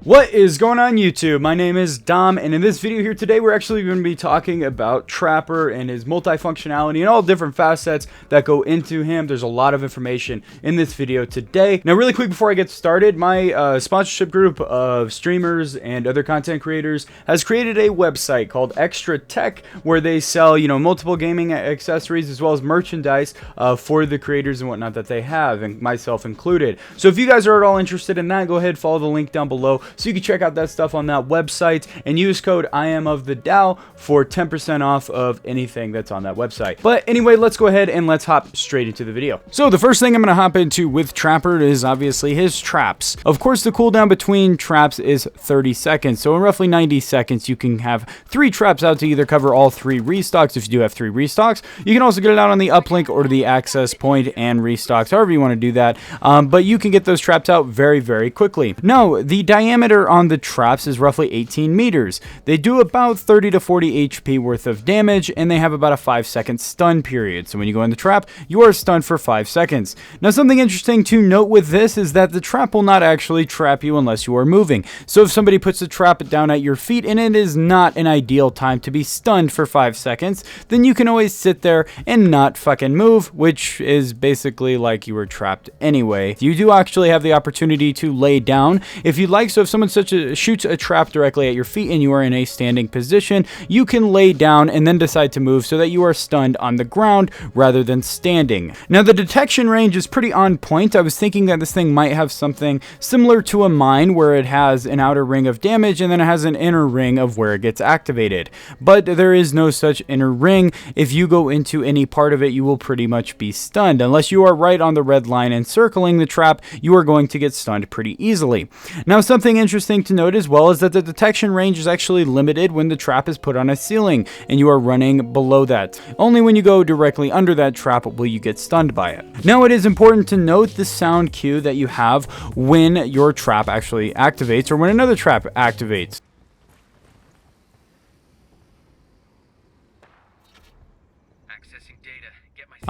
What is going on YouTube? My name is Dom, and in this video here today we're actually going to be talking about Trapper and his multifunctionality and all different facets that go into him. There's a lot of information in this video today. Now really quick before I get started, my sponsorship group of streamers and other content creators has created a website called Extra Tech where they sell, multiple gaming accessories as well as merchandise for the creators and whatnot that they have, and myself included. So if you guys are at all interested in that, go ahead, follow the link down below so you can check out that stuff on that website and use code DomOfTheDao for 10% off of anything that's on that website. But anyway, let's go ahead and let's hop straight into the video. So the first thing I'm going to hop into with Trapper is obviously his traps. Of course, the cooldown between traps is 30 seconds. So in roughly 90 seconds, you can have 3 traps out to either cover all 3 restocks. If you do have 3 restocks, you can also get it out on the uplink or the access point and restocks, however you want to do that. But you can get those traps out very, very quickly. Now, the diameter on the traps is roughly 18 meters. They do about 30 to 40 HP worth of damage, and they have about a 5-second stun period. So when you go in the trap, you are stunned for 5 seconds. Now, something interesting to note with this is that the trap will not actually trap you unless you are moving. So if somebody puts a trap down at your feet and it is not an ideal time to be stunned for 5 seconds, then you can always sit there and not fucking move, which is basically like you were trapped anyway. You do actually have the opportunity to lay down if you'd like. So if someone shoots a trap directly at your feet and you are in a standing position, you can lay down and then decide to move so that you are stunned on the ground rather than standing. Now, the detection range is pretty on point. I was thinking that this thing might have something similar to a mine where it has an outer ring of damage and then it has an inner ring of where it gets activated. But there is no such inner ring. If you go into any part of it, you will pretty much be stunned. Unless you are right on the red line and circling the trap, you are going to get stunned pretty easily. Now, something interesting to note as well is that the detection range is actually limited when the trap is put on a ceiling and you are running below that. Only when you go directly under that trap will you get stunned by it. Now, it is important to note the sound cue that you have when your trap actually activates or when another trap activates.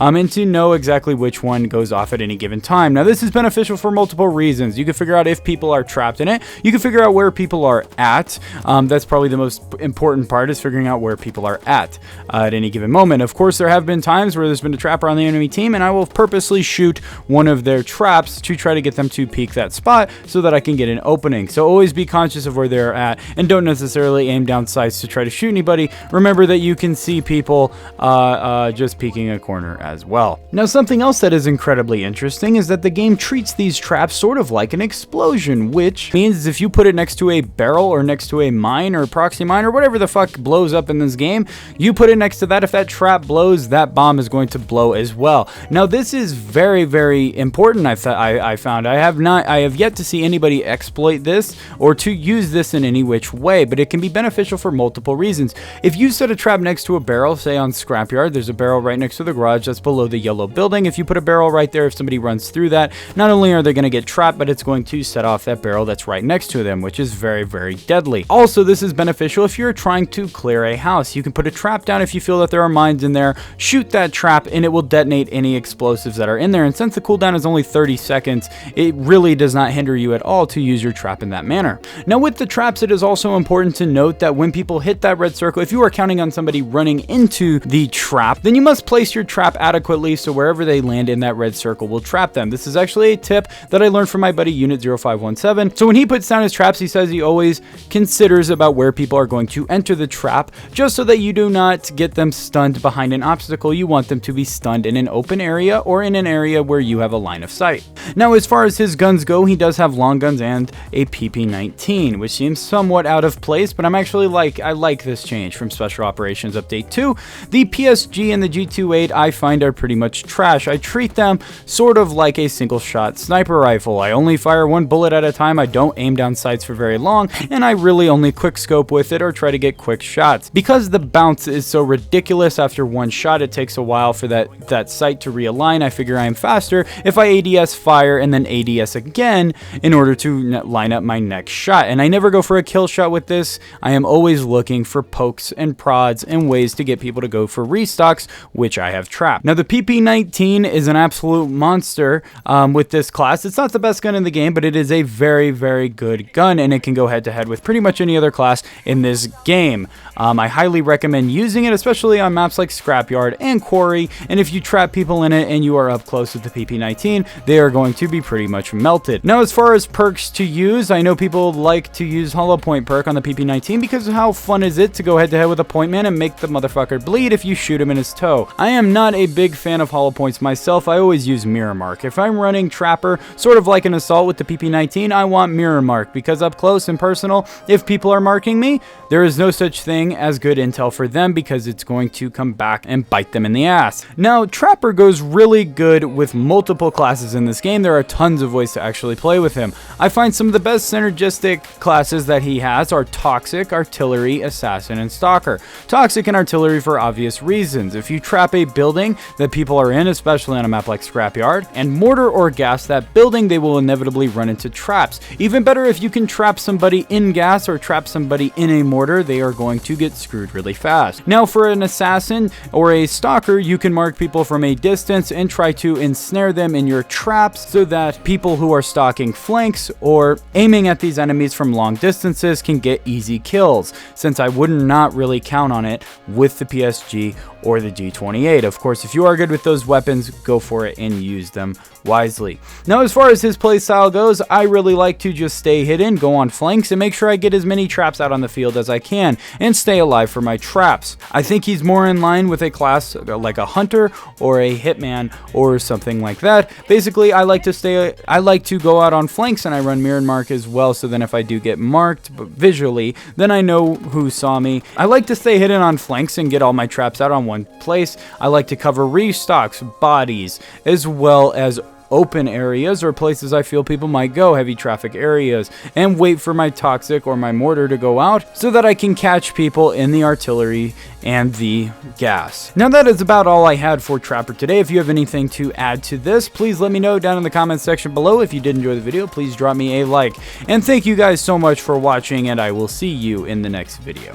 And to know exactly which one goes off at any given time. Now, this is beneficial for multiple reasons. You can figure out if people are trapped in it. You can figure out where people are at. That's probably the most important part, is figuring out where people are at any given moment. Of course, there have been times where there's been a trapper on the enemy team, and I will purposely shoot one of their traps to try to get them to peek that spot so that I can get an opening. So always be conscious of where they're at, and don't necessarily aim down sights to try to shoot anybody. Remember that you can see people just peeking a corner as well. Now, something else that is incredibly interesting is that the game treats these traps sort of like an explosion, which means if you put it next to a barrel or next to a mine or a proxy mine or whatever the fuck blows up in this game, you put it next to that. If that trap blows, that bomb is going to blow as well. Now, this is very, very important. I found I have yet to see anybody exploit this or to use this in any which way, but it can be beneficial for multiple reasons. If you set a trap next to a barrel, say on Scrapyard, there's a barrel right next to the garage that's below the yellow building. If you put a barrel right there, if somebody runs through that, not only are they going to get trapped, but it's going to set off that barrel that's right next to them, which is very, very deadly. Also, this is beneficial if you're trying to clear a house. You can put a trap down if you feel that there are mines in there, shoot that trap, and it will detonate any explosives that are in there. And since the cooldown is only 30 seconds, it really does not hinder you at all to use your trap in that manner. Now, with the traps, it is also important to note that when people hit that red circle, if you are counting on somebody running into the trap, then you must place your trap adequately so wherever they land in that red circle will trap them. This is actually a tip that I learned from my buddy Unit 0517. So when he puts down his traps, he says he always considers about where people are going to enter the trap, just so that you do not get them stunned behind an obstacle. You want them to be stunned in an open area or in an area where you have a line of sight. Now, as far as his guns go, he does have long guns and a PP-19, which seems somewhat out of place, but I like this change from Special Operations Update 2. The PSG and the G28 I find are pretty much trash. I treat them sort of like a single shot sniper rifle. I only fire one bullet at a time. I don't aim down sights for very long, and I really only quick scope with it or try to get quick shots. Because the bounce is so ridiculous after one shot, it takes a while for that sight to realign. I figure I am faster if I ADS fire and then ADS again in order to line up my next shot. And I never go for a kill shot with this. I am always looking for pokes and prods and ways to get people to go for restock stocks, which I have trapped. Now the PP-19 is an absolute monster with this class. It's not the best gun in the game, but it is a very, very good gun, and it can go head to head with pretty much any other class in this game. I highly recommend using it, especially on maps like Scrapyard and Quarry, and if you trap people in it and you are up close with the PP-19, they are going to be pretty much melted. Now as far as perks to use, I know people like to use Hollow Point perk on the PP-19 because how fun is it to go head to head with a point man and make the motherfucker bleed if you shoot him in his toe. I am not a big fan of Hollow Points myself. I always use Mirror Mark. If I'm running Trapper, sort of like an assault with the PP-19, I want Mirror Mark because up close and personal, if people are marking me, there is no such thing as good intel for them because it's going to come back and bite them in the ass. Now, Trapper goes really good with multiple classes in this game. There are tons of ways to actually play with him. I find some of the best synergistic classes that he has are Toxic, Artillery, Assassin, and Stalker. Toxic and Artillery for obvious reasons. If you trap a building that people are in, especially on a map like Scrapyard, and mortar or gas that building, they will inevitably run into traps. Even better if you can trap somebody in gas or trap somebody in a mortar, they are going to get screwed really fast. Now for an Assassin or a Stalker, you can mark people from a distance and try to ensnare them in your traps so that people who are stalking flanks or aiming at these enemies from long distances can get easy kills, since I would not really count on it with the PSG or the G28. Of course, if you are good with those weapons, go for it and use them wisely. Now, as far as his playstyle goes, I really like to just stay hidden, go on flanks, and make sure I get as many traps out on the field as I can, and stay alive for my traps. I think he's more in line with a class like a Hunter or a Hitman or something like that. Basically, I like to go out on flanks, and I run Mirror Mark as well, so then if I do get marked visually, then I know who saw me. I like to stay hidden on flanks and get all my traps out on one place. I like to cover restocks, bodies, as well as open areas or places I feel people might go, heavy traffic areas, and wait for my Toxic or my mortar to go out so that I can catch people in the artillery and the gas. Now that is about all I had for Trapper today. If you have anything to add to this, please let me know down in the comments section below. If you did enjoy the video, please drop me a like. And thank you guys so much for watching, and I will see you in the next video.